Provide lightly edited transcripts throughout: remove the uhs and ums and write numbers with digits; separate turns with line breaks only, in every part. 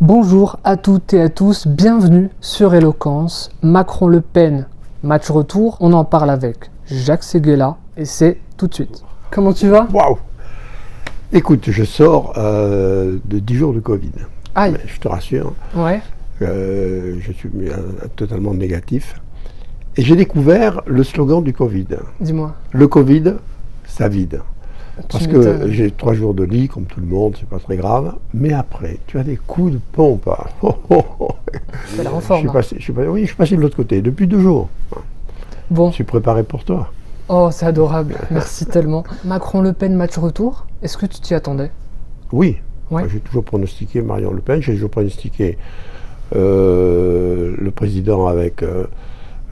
Bonjour à toutes et à tous, bienvenue sur Éloquence. Macron-Le Pen, match retour, on en parle avec Jacques Séguéla et c'est tout de suite. Comment tu vas?
Waouh! Écoute, je sors de 10 jours de Covid.
Aïe.
Mais je te rassure,
Ouais.
je suis totalement négatif. Et j'ai découvert le slogan du Covid.
Dis-moi.
Le Covid, ça vide. Parce
Tu
que
m'étonnes.
j'ai 3 jours de lit, comme tout le monde, c'est pas très grave. Mais après, tu as des coups de pompe.
Ça la renforme.
je suis passé de l'autre côté depuis 2 jours.
Bon,
Je suis préparé pour toi.
oh c'est adorable, merci tellement. Macron-Le Pen, match retour, est-ce que tu t'y attendais?
Oui,
Ouais.
moi, j'ai toujours pronostiqué Marion Le Pen, j'ai toujours pronostiqué le président avec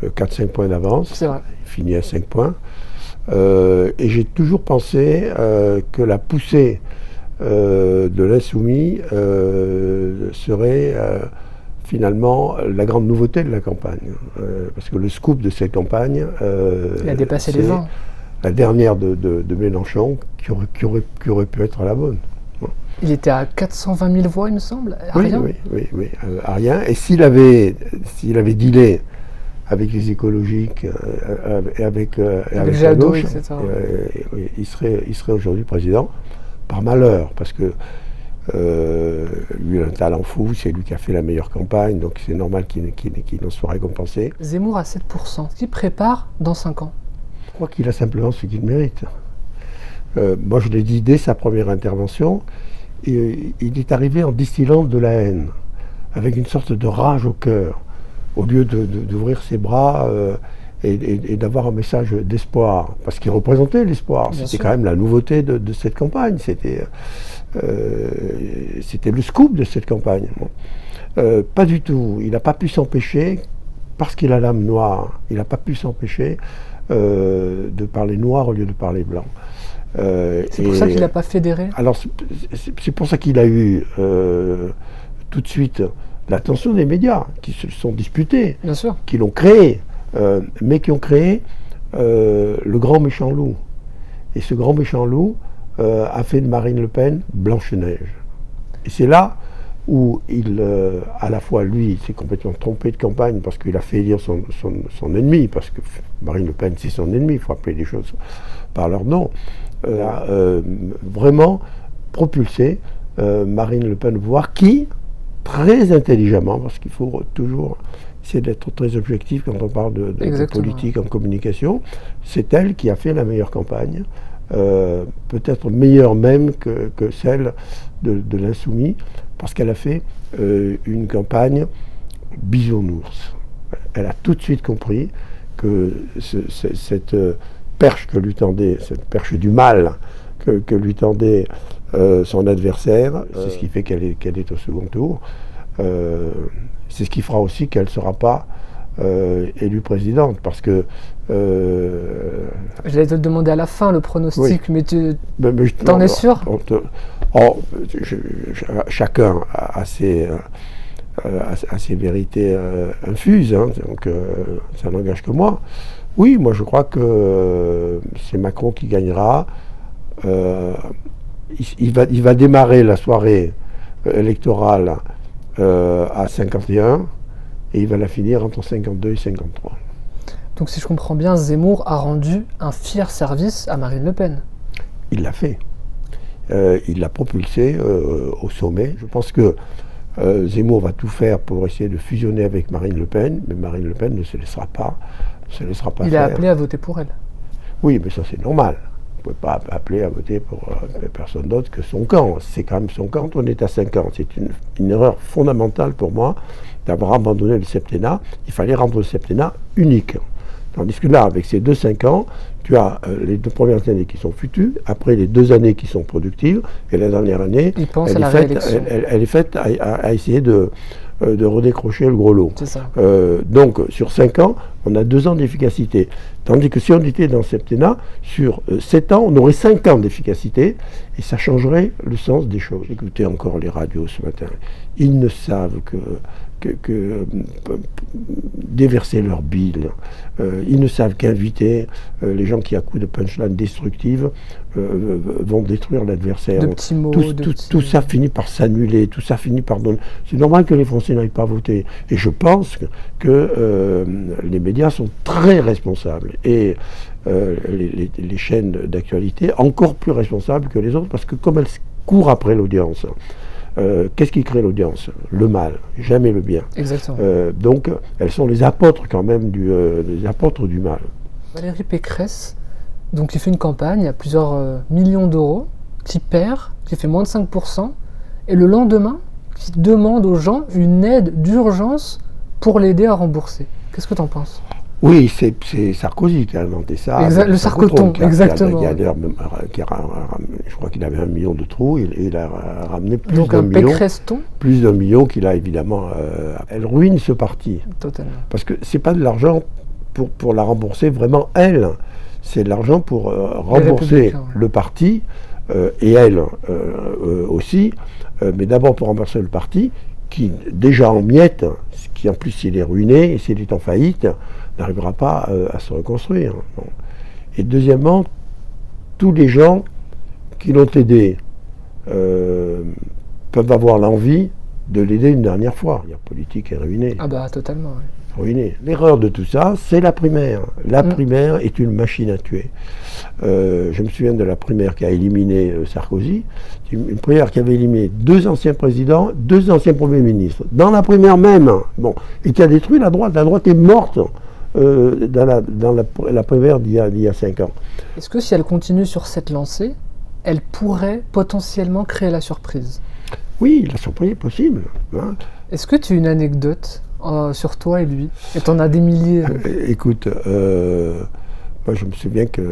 4-5 points d'avance.
C'est vrai.
Il finit à 5 points. Et j'ai toujours pensé que la poussée de l'insoumis serait finalement la grande nouveauté de la campagne. Parce que le scoop de cette campagne,
Il a dépassé les
c'est
20.
la dernière de Mélenchon qui aurait pu être la bonne.
Il était à 420 000 voix il me semble, à
Oui,
rien.
oui, à rien. Et s'il avait dealé avec les écologiques et avec la
Jadot,
gauche,
etc.
oui, il serait aujourd'hui président par malheur, parce que lui, il a un talent fou, c'est lui qui a fait la meilleure campagne, donc c'est normal qu'il en soit récompensé.
Zemmour à 7%, qui prépare dans 5 ans.
Je crois qu'il a simplement ce qu'il mérite. Moi, je l'ai dit dès sa première intervention, il est arrivé en distillant de la haine, avec une sorte de rage au cœur, au lieu d'ouvrir ses bras et d'avoir un message d'espoir, parce qu'il représentait l'espoir.
Bien
C'était
sûr.
quand même la nouveauté de cette campagne, c'était le scoop de cette campagne. Bon. Pas du tout, il n'a pas pu s'empêcher, parce qu'il a l'âme noire, il n'a pas pu s'empêcher de parler noir au lieu de parler blanc.
C'est pour ça qu'il n'a pas fédéré.
Alors c'est pour ça qu'il a eu tout de suite l'attention des médias qui se sont disputés,
Bien sûr.
qui l'ont créé, mais qui ont créé le grand méchant loup. Et ce grand méchant loup a fait de Marine Le Pen Blanche-Neige. Et c'est là où à la fois lui, s'est complètement trompé de campagne parce qu'il a fait élire son ennemi, parce que Marine Le Pen c'est son ennemi, il faut appeler les choses par leur nom, a vraiment propulsé Marine Le Pen, voire qui, très intelligemment, parce qu'il faut toujours essayer d'être très objectif quand on parle de politique en communication, c'est elle qui a fait la meilleure campagne, peut-être meilleure même que celle de l'insoumis, parce qu'elle a fait une campagne bisounours. Elle a tout de suite compris que cette perche que lui tendait, cette perche du mal que lui tendait son adversaire, c'est ce qui fait qu'elle est au second tour. C'est ce qui fera aussi qu'elle ne sera pas élue présidente, parce que...
J'allais te le demander à la fin, le pronostic,
Oui.
mais t'en es sûr?
Chacun a ses vérités infuses, hein, donc ça n'engage que moi. Oui, moi je crois que c'est Macron qui gagnera. Il va démarrer la soirée électorale à 51 et il va la finir entre 52 et 53.
Donc si je comprends bien, Zemmour a rendu un fier service à Marine Le Pen.
Il l'a fait. Il l'a propulsé au sommet. Je pense que Zemmour va tout faire pour essayer de fusionner avec Marine Le Pen, mais Marine Le Pen ne se laissera pas
Il
faire.
a appelé à voter pour elle.
Oui, mais ça c'est normal. Vous ne pouvez pas appeler à voter pour personne d'autre que son camp. C'est quand même son camp, on est à 5 ans. C'est une erreur fondamentale pour moi d'avoir abandonné le septennat. Il fallait rendre le septennat unique. Tandis que là, avec ces 5 ans, tu as les 2 premières années qui sont futues, après les 2 années qui sont productives, et la dernière année,
Il pense à la réélection.
elle est faite à essayer de redécrocher le gros lot.
C'est ça.
Donc, sur 5 ans, on a 2 ans d'efficacité. Tandis que si on était dans le septennat, sur 7 ans, on aurait 5 ans d'efficacité, et ça changerait le sens des choses. Écoutez encore les radios ce matin. Ils ne savent que déverser leur bile. Ils ne savent qu'inviter les gens qui, à coups de punchline destructive, vont détruire l'adversaire.
De petits mots,
tout ça finit par s'annuler, tout ça finit par donner. C'est normal que les Français n'aillent pas voter. Et je pense que les médias sont très responsables. Et les chaînes d'actualité encore plus responsables que les autres, parce que comme elles courent après l'audience, qu'est-ce qui crée l'audience? Le mal, jamais le bien.
Exactement.
Donc, elles sont les apôtres quand même les apôtres du mal.
Valérie Pécresse, donc qui fait une campagne à plusieurs millions d'euros, qui perd, qui fait moins de 5%, et le lendemain, qui demande aux gens une aide d'urgence pour l'aider à rembourser. Qu'est-ce que tu en penses?
Oui, c'est Sarkozy qui a inventé ça.
Le sarcoton, exactement.
Je crois qu'il avait 1 million de trous, il a ramené plus
donc
d'un million.
Pécresse-ton.
Plus d'1 million qu'il a évidemment. Elle ruine ce parti.
Totalement.
Parce que c'est pas de l'argent pour la rembourser vraiment elle, c'est de l'argent pour rembourser le parti, et elle aussi, mais d'abord pour rembourser le parti, qui déjà en miettes, qui en plus s'il est ruiné, et s'il est en faillite, n'arrivera pas à se reconstruire. Bon. Et deuxièmement, tous les gens qui l'ont aidé peuvent avoir l'envie de l'aider une dernière fois. La politique est ruinée.
Ah bah totalement, oui.
Ruinée. L'erreur de tout ça, c'est la primaire. La primaire est une machine à tuer. Je me souviens de la primaire qui a éliminé Sarkozy, une primaire qui avait éliminé 2 anciens présidents, 2 anciens premiers ministres, dans la primaire même, bon, et qui a détruit la droite. La droite est morte dans la primaire d'il y a 5 ans.
Est-ce que si elle continue sur cette lancée, elle pourrait potentiellement créer la surprise?
Oui, la surprise est possible. Hein.
Est-ce que tu as une anecdote sur toi et lui? Et t'en as des milliers.
Écoute, moi je me souviens qu'il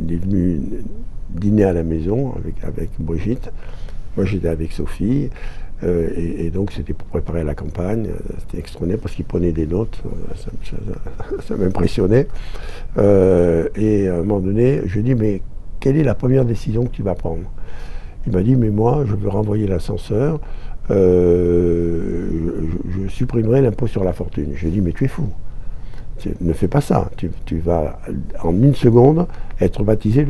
est venu dîner à la maison avec Brigitte. Moi j'étais avec Sophie. Et donc c'était pour préparer la campagne. C'était extraordinaire parce qu'il prenait des notes. Ça m'impressionnait. Et à un moment donné, je lui ai dit, mais quelle est la première décision que tu vas prendre? Il m'a dit, mais moi je veux renvoyer l'ascenseur. Je supprimerai l'impôt sur la fortune. Je lui ai dit, mais tu es fou. Ne fais pas ça. Tu vas en 1 seconde être baptisé,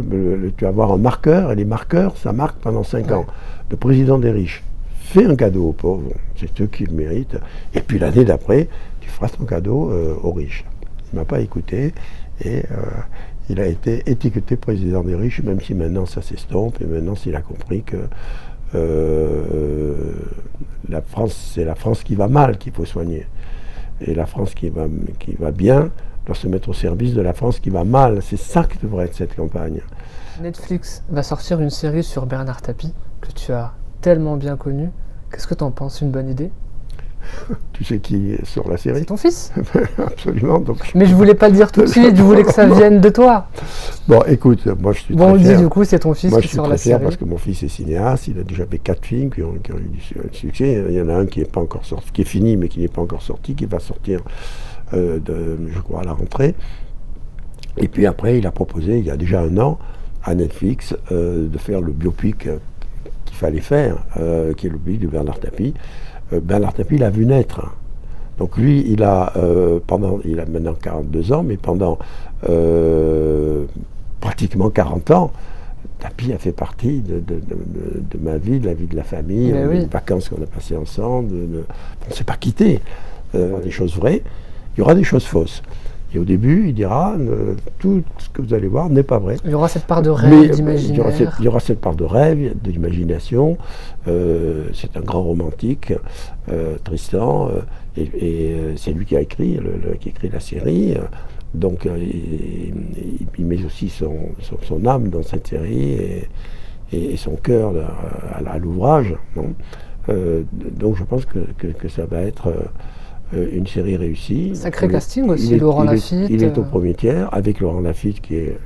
tu vas avoir un marqueur, et les marqueurs, ça marque pendant 5 ans. Le président des riches. Fais un cadeau aux pauvres, c'est eux qui le méritent. Et puis l'année d'après, tu feras ton cadeau aux riches. Il ne m'a pas écouté et il a été étiqueté président des riches, même si maintenant ça s'estompe et maintenant s'il a compris que la France, c'est la France qui va mal qu'il faut soigner. Et la France qui va bien doit se mettre au service de la France qui va mal. C'est ça que devrait être cette campagne.
Netflix va sortir une série sur Bernard Tapie, que tu as tellement bien connu. Qu'est-ce que tu en penses? Une bonne idée?
Tu sais qui est sur la série?
C'est ton fils.
Absolument. Donc...
Mais je voulais pas le dire tout de suite, je voulais que ça vienne de toi.
Bon, écoute, moi je suis
très
fier.
Dit du coup, c'est ton fils qui sort la série.
Moi je suis très fier parce que mon fils est cinéaste, il a déjà fait 4 films qui ont eu du succès. Il y en a un qui n'est pas encore sorti, qui est fini mais qui n'est pas encore sorti, qui va sortir, je crois, à la rentrée. Et puis après, il a proposé, il y a déjà 1 an, à Netflix, de faire le biopic qu'il fallait faire, qui est le biopic de Bernard Tapie. Bernard Tapie l'a vu naître. Donc lui, il a maintenant 42 ans, mais pendant pratiquement 40 ans, Tapie a fait partie de ma vie, de la vie de la famille, des vacances qu'on a passées ensemble. On ne s'est pas quittés. Il y aura des choses vraies, il y aura des choses fausses. Et au début, il dira, tout ce que vous allez voir n'est pas vrai.
Il y aura cette part de rêve, d'imaginaire.
Il y aura cette part de rêve, d'imagination. C'est un grand romantique, Tristan, et c'est lui qui a écrit, qui écrit la série. Donc il met aussi son âme dans cette série et son cœur à l'ouvrage. Donc je pense que ça va être... une série réussie.
Sacré casting aussi, Laurent Lafitte.
Il est au premier tiers, avec Laurent Lafitte qui est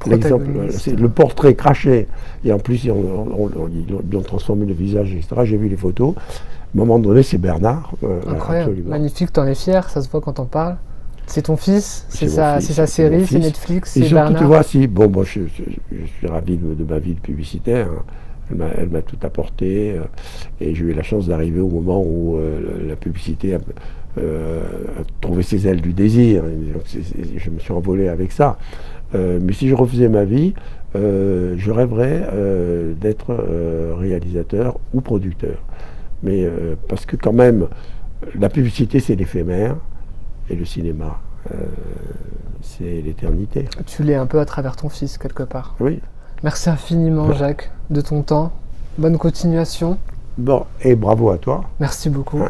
l'exemple,
protagoniste.
c'est le portrait craché. Et en plus, ils ont transformé le visage, etc. J'ai vu les photos. À un moment donné, c'est Bernard.
Incroyable,
absolument.
Magnifique, t'en es fier, ça se voit quand on parle. C'est ton fils,
C'est mon
sa
fils,
série,
c'est mon
c'est
fils.
Netflix,
Et
c'est
surtout,
Bernard.
tu vois, moi, je suis ravi de ma vie de publicitaire. Elle m'a tout apporté. Et j'ai eu la chance d'arriver au moment où la publicité a trouvé ses ailes du désir. Et donc, je me suis envolé avec ça. Mais si je refaisais ma vie, je rêverais d'être réalisateur ou producteur. Mais parce que quand même, la publicité, c'est l'éphémère. Et le cinéma, c'est l'éternité.
Tu l'es un peu à travers ton fils, quelque part.
Oui.
Merci infiniment, Jacques, de ton temps. Bonne continuation.
Bon, et bravo à toi.
Merci beaucoup.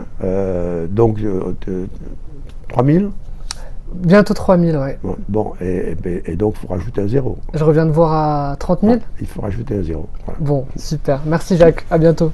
Donc, 3000
Bientôt 3000, ouais.
Bon, et donc, il faut rajouter un zéro.
Je reviens de voir à 30 000.
Il faut rajouter un zéro. Voilà.
Bon, super. Merci, Jacques. À bientôt.